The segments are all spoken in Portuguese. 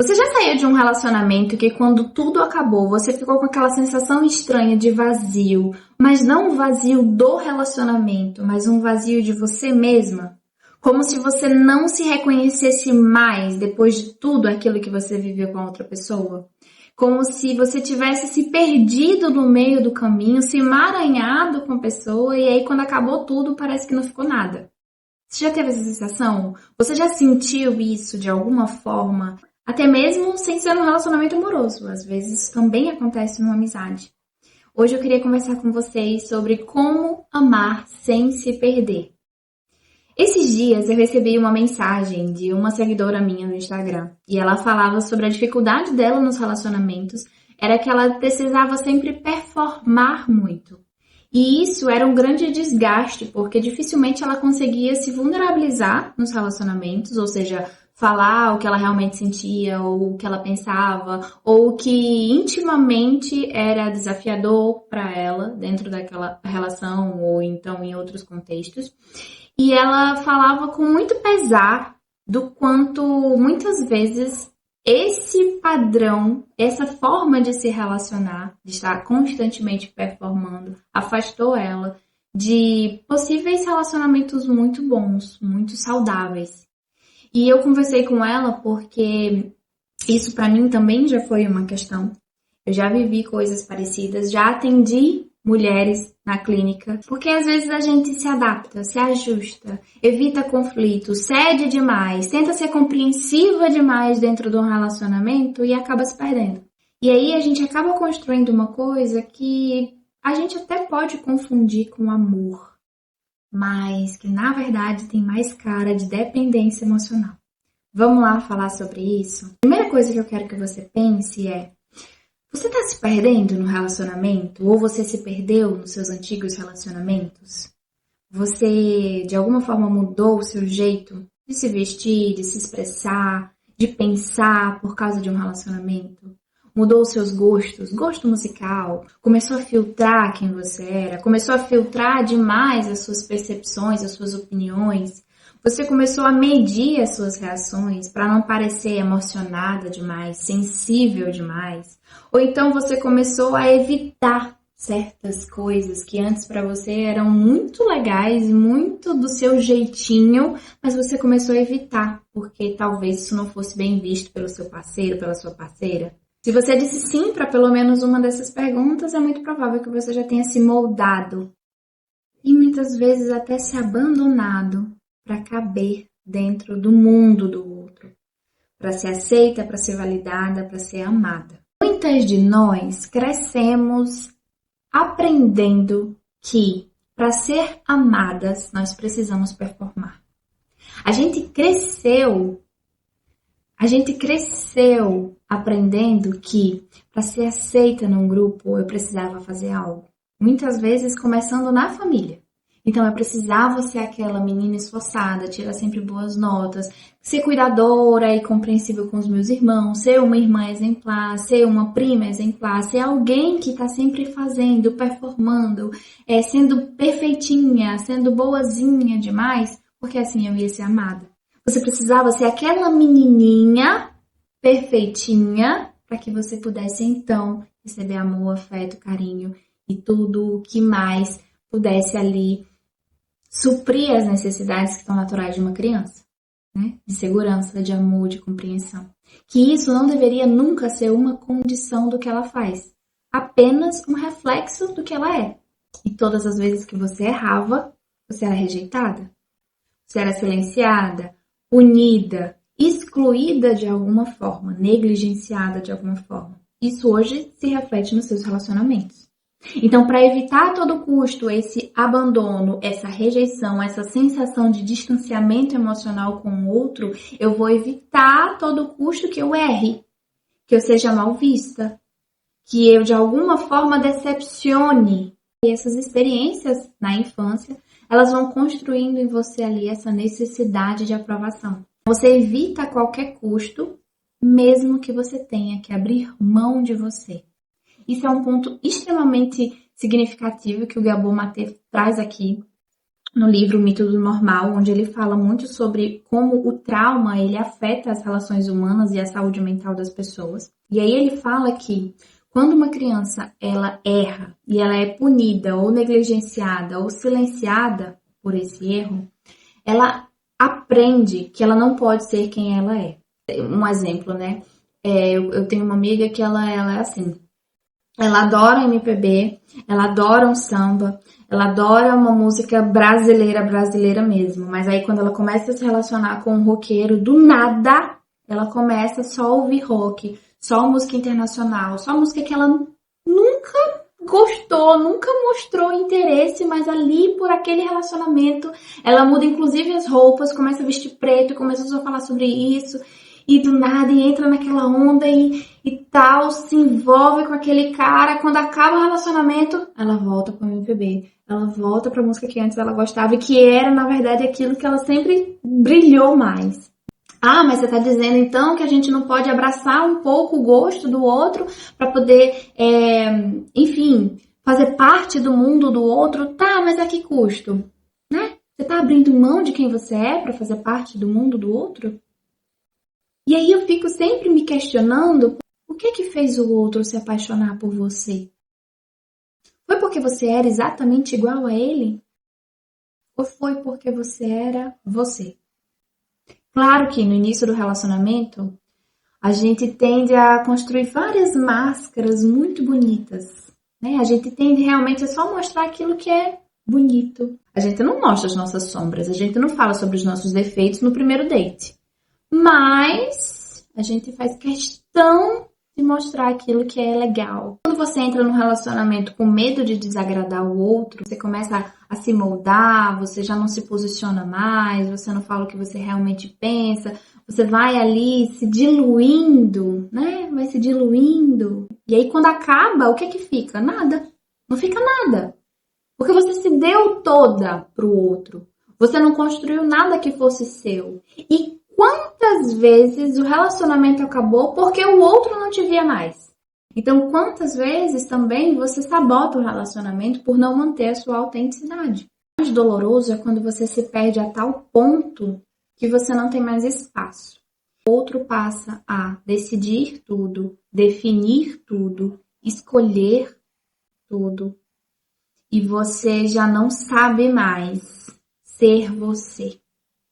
Você já saiu de um relacionamento que quando tudo acabou, você ficou com aquela sensação estranha de vazio, mas não um vazio do relacionamento, mas um vazio de você mesma? Como se você não se reconhecesse mais depois de tudo aquilo que você viveu com a outra pessoa? Como se você tivesse se perdido no meio do caminho, se emaranhado com a pessoa, e aí quando acabou tudo parece que não ficou nada. Você já teve essa sensação? Você já sentiu isso de alguma forma? Até mesmo sem ser um relacionamento amoroso. Às vezes isso também acontece numa amizade. Hoje eu queria conversar com vocês sobre como amar sem se perder. Esses dias eu recebi uma mensagem de uma seguidora minha no Instagram. E ela falava sobre a dificuldade dela nos relacionamentos. Era que ela precisava sempre performar muito. E isso era um grande desgaste, porque dificilmente ela conseguia se vulnerabilizar nos relacionamentos, ou seja, falar o que ela realmente sentia, ou o que ela pensava, ou o que intimamente era desafiador para ela dentro daquela relação, ou então em outros contextos. E ela falava com muito pesar do quanto muitas vezes esse padrão, essa forma de se relacionar, de estar constantemente performando, afastou ela de possíveis relacionamentos muito bons, muito saudáveis. E eu conversei com ela porque isso para mim também já foi uma questão. Eu já vivi coisas parecidas, já atendi mulheres na clínica, porque às vezes a gente se adapta, se ajusta, evita conflitos, cede demais, tenta ser compreensiva demais dentro de um relacionamento e acaba se perdendo. E aí a gente acaba construindo uma coisa que a gente até pode confundir com amor, mas que na verdade tem mais cara de dependência emocional. Vamos lá falar sobre isso? A primeira coisa que eu quero que você pense é: você está se perdendo no relacionamento? Ou você se perdeu nos seus antigos relacionamentos? Você, de alguma forma, mudou o seu jeito de se vestir, de se expressar, de pensar por causa de um relacionamento? Mudou os seus gostos, gosto musical? Começou a filtrar quem você era? Começou a filtrar demais as suas percepções, as suas opiniões? Você começou a medir as suas reações para não parecer emocionada demais, sensível demais? Ou então você começou a evitar certas coisas que antes para você eram muito legais, muito do seu jeitinho, mas você começou a evitar, porque talvez isso não fosse bem visto pelo seu parceiro, pela sua parceira? Se você disse sim para pelo menos uma dessas perguntas, é muito provável que você já tenha se moldado e muitas vezes até se abandonado para caber dentro do mundo do outro, para ser aceita, para ser validada, para ser amada. Muitas de nós crescemos aprendendo que para ser amadas nós precisamos performar. A gente cresceu aprendendo que para ser aceita num grupo eu precisava fazer algo. Muitas vezes começando na família. Então eu precisava ser aquela menina esforçada, tirar sempre boas notas, ser cuidadora e compreensível com os meus irmãos, ser uma irmã exemplar, ser uma prima exemplar, ser alguém que está sempre fazendo, performando, sendo perfeitinha, sendo boazinha demais, porque assim eu ia ser amada. Você precisava ser aquela menininha perfeitinha para que você pudesse então receber amor, afeto, carinho e tudo o que mais pudesse ali suprir as necessidades que são naturais de uma criança, né? De segurança, de amor, de compreensão. Que isso não deveria nunca ser uma condição do que ela faz, apenas um reflexo do que ela é. E todas as vezes que você errava, você era rejeitada, você era silenciada, punida, excluída de alguma forma, negligenciada de alguma forma. Isso hoje se reflete nos seus relacionamentos. Então, para evitar a todo custo esse abandono, essa rejeição, essa sensação de distanciamento emocional com o outro, eu vou evitar a todo custo que eu erre, que eu seja mal vista, que eu de alguma forma decepcione. E essas experiências na infância, elas vão construindo em você ali essa necessidade de aprovação. Você evita a qualquer custo, mesmo que você tenha que abrir mão de você. Isso é um ponto extremamente significativo que o Gabor Maté traz aqui. no livro Mito do Normal, onde ele fala muito sobre como o trauma ele afeta as relações humanas e a saúde mental das pessoas. E aí ele fala que quando uma criança ela erra e ela é punida ou negligenciada ou silenciada por esse erro, ela aprende que ela não pode ser quem ela é. Um exemplo, né? Eu tenho uma amiga que ela é assim. Ela adora MPB, ela adora um samba, ela adora uma música brasileira mesmo. Mas aí quando ela começa a se relacionar com um roqueiro, do nada, ela começa só a ouvir rock, só música internacional, só música que ela nunca gostou, nunca mostrou interesse, mas ali por aquele relacionamento, ela muda inclusive as roupas, começa a vestir preto, começa a falar sobre isso. E do nada e entra naquela onda e tal, se envolve com aquele cara. Quando acaba o relacionamento, ela volta pro MPB. Ela volta pra música que antes ela gostava e que era, na verdade, aquilo que ela sempre brilhou mais. Ah, mas você tá dizendo então que a gente não pode abraçar um pouco o gosto do outro para poder, enfim, fazer parte do mundo do outro? Tá, mas a que custo? Né? Você tá abrindo mão de quem você é para fazer parte do mundo do outro? E aí eu fico sempre me questionando o que fez o outro se apaixonar por você? Foi porque você era exatamente igual a ele? Ou foi porque você era você? Claro que no início do relacionamento, a gente tende a construir várias máscaras muito bonitas, né? A gente tende realmente a só mostrar aquilo que é bonito. A gente não mostra as nossas sombras, a gente não fala sobre os nossos defeitos no primeiro date. Mas a gente faz questão de mostrar aquilo que é legal. Quando você entra num relacionamento com medo de desagradar o outro, você começa a se moldar, você já não se posiciona mais, você não fala o que você realmente pensa, você vai ali se diluindo, né? Vai se diluindo. E aí quando acaba, o que é que fica? Nada. Não fica nada. Porque você se deu toda pro outro. Você não construiu nada que fosse seu. E quantas vezes o relacionamento acabou porque o outro não te via mais? Então, quantas vezes também você sabota o relacionamento por não manter a sua autenticidade? O mais doloroso é quando você se perde a tal ponto que você não tem mais espaço. O outro passa a decidir tudo, definir tudo, escolher tudo. E você já não sabe mais ser você.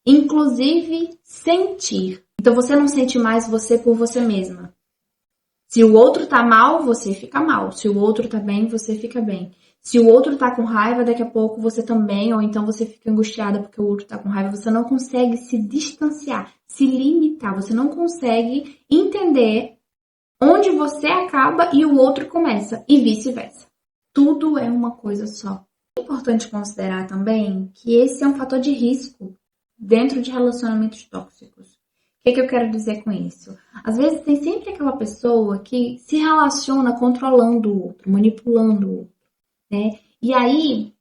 Inclusive sentir. Então você não sente mais você por você mesma. Se o outro tá mal, você fica mal. Se o outro tá bem, você fica bem. Se o outro tá com raiva, daqui a pouco você também, ou então você fica angustiada porque o outro tá com raiva. Você não consegue se distanciar, se limitar. Você não consegue entender onde você acaba e o outro começa, e vice-versa. Tudo é uma coisa só. É importante considerar também que esse é um fator de risco dentro de relacionamentos tóxicos. O que eu quero dizer com isso? Às vezes tem sempre aquela pessoa que se relaciona controlando o outro, manipulando o outro, né? E aí,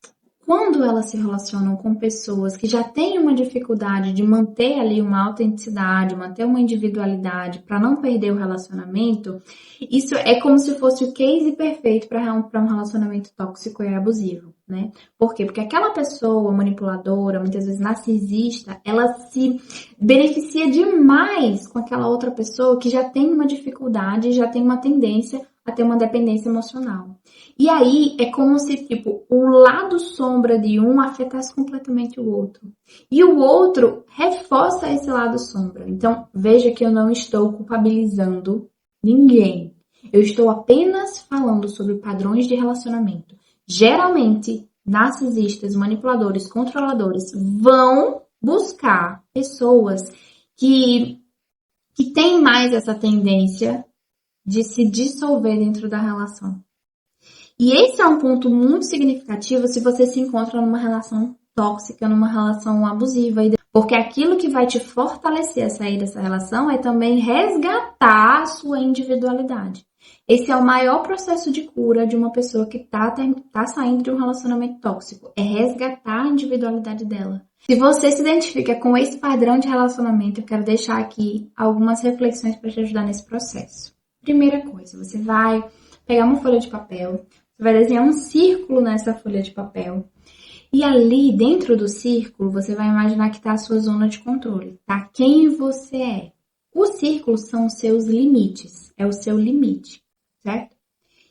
quando elas se relacionam com pessoas que já têm uma dificuldade de manter ali uma autenticidade, manter uma individualidade para não perder o relacionamento, isso é como se fosse o case perfeito para um relacionamento tóxico e abusivo, né? Por quê? Porque aquela pessoa manipuladora, muitas vezes narcisista, ela se beneficia demais com aquela outra pessoa que já tem uma dificuldade, já tem uma tendência a ter uma dependência emocional. E aí é como se, tipo, o lado sombra de um afetasse completamente o outro. E o outro reforça esse lado sombra. Então, veja que eu não estou culpabilizando ninguém. Eu estou apenas falando sobre padrões de relacionamento. Geralmente, narcisistas, manipuladores, controladores vão buscar pessoas que têm mais essa tendência de se dissolver dentro da relação. E esse é um ponto muito significativo se você se encontra numa relação tóxica, numa relação abusiva. Porque aquilo que vai te fortalecer a sair dessa relação é também resgatar a sua individualidade. Esse é o maior processo de cura de uma pessoa que tá saindo de um relacionamento tóxico. É resgatar a individualidade dela. Se você se identifica com esse padrão de relacionamento, eu quero deixar aqui algumas reflexões para te ajudar nesse processo. Primeira coisa, você vai pegar uma folha de papel, você vai desenhar um círculo nessa folha de papel E ali, dentro do círculo, você vai imaginar que está a sua zona de controle, tá? Quem você é. Os círculos são os seus limites, é o seu limite, certo?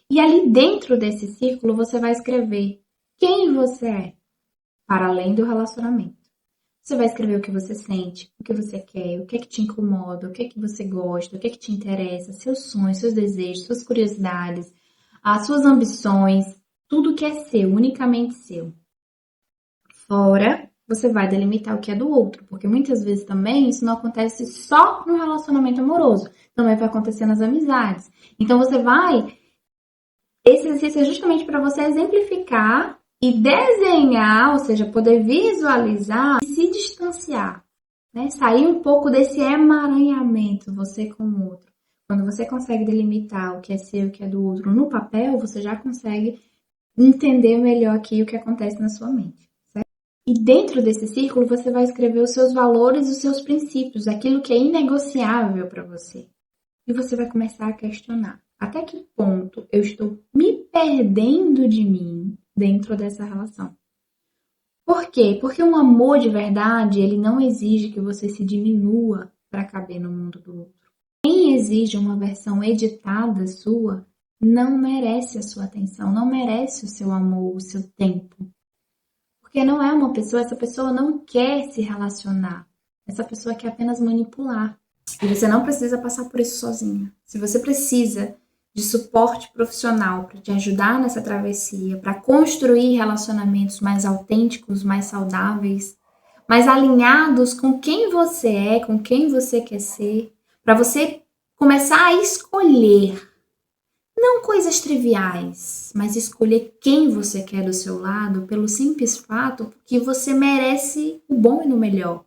E ali dentro desse círculo, você vai escrever quem você é, para além do relacionamento. Você vai escrever o que você sente, o que você quer, o que é que te incomoda, o que é que você gosta, o que é que te interessa, seus sonhos, seus desejos, suas curiosidades, as suas ambições, tudo que é seu, unicamente seu. Fora, você vai delimitar o que é do outro, porque muitas vezes também isso não acontece só no relacionamento amoroso, também vai acontecer nas amizades. Então você vai. Esse exercício é justamente para você exemplificar e desenhar, ou seja, poder visualizar e se distanciar, né? Sair um pouco desse emaranhamento, você com o outro. Quando você consegue delimitar o que é seu e o que é do outro no papel, você já consegue entender melhor aqui o que acontece na sua mente. E dentro desse círculo você vai escrever os seus valores e os seus princípios, aquilo que é inegociável para você. E você vai começar a questionar até que ponto eu estou me perdendo de mim dentro dessa relação. Por quê? Porque um amor de verdade, ele não exige que você se diminua para caber no mundo do outro. Quem exige uma versão editada sua não merece a sua atenção, não merece o seu amor, o seu tempo. Porque não é uma pessoa, essa pessoa não quer se relacionar. Essa pessoa quer apenas manipular. E você não precisa passar por isso sozinha. Se você precisa de suporte profissional para te ajudar nessa travessia, para construir relacionamentos mais autênticos, mais saudáveis, mais alinhados com quem você é, com quem você quer ser, para você começar a escolher não coisas triviais, mas escolher quem você quer do seu lado pelo simples fato que você merece o bom e o melhor.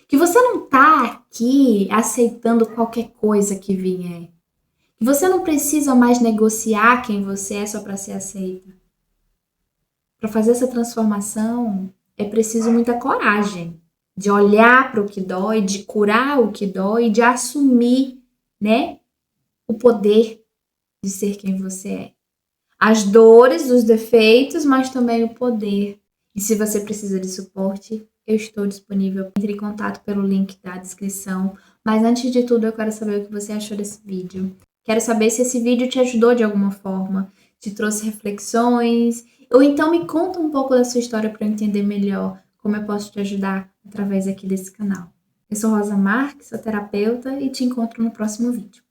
Que você não tá aqui aceitando qualquer coisa que vier. Que você não precisa mais negociar quem você é só para ser aceita. Para fazer essa transformação é preciso muita coragem de olhar para o que dói, de curar o que dói, de assumir, né, o poder de ser quem você é. As dores, os defeitos, mas também o poder. E se você precisa de suporte, eu estou disponível. Entre em contato pelo link da descrição. Mas antes de tudo, eu quero saber o que você achou desse vídeo. Quero saber se esse vídeo te ajudou de alguma forma, te trouxe reflexões, ou então me conta um pouco da sua história para eu entender melhor como eu posso te ajudar através aqui desse canal. Eu sou Rosa Marques, sou terapeuta e te encontro no próximo vídeo.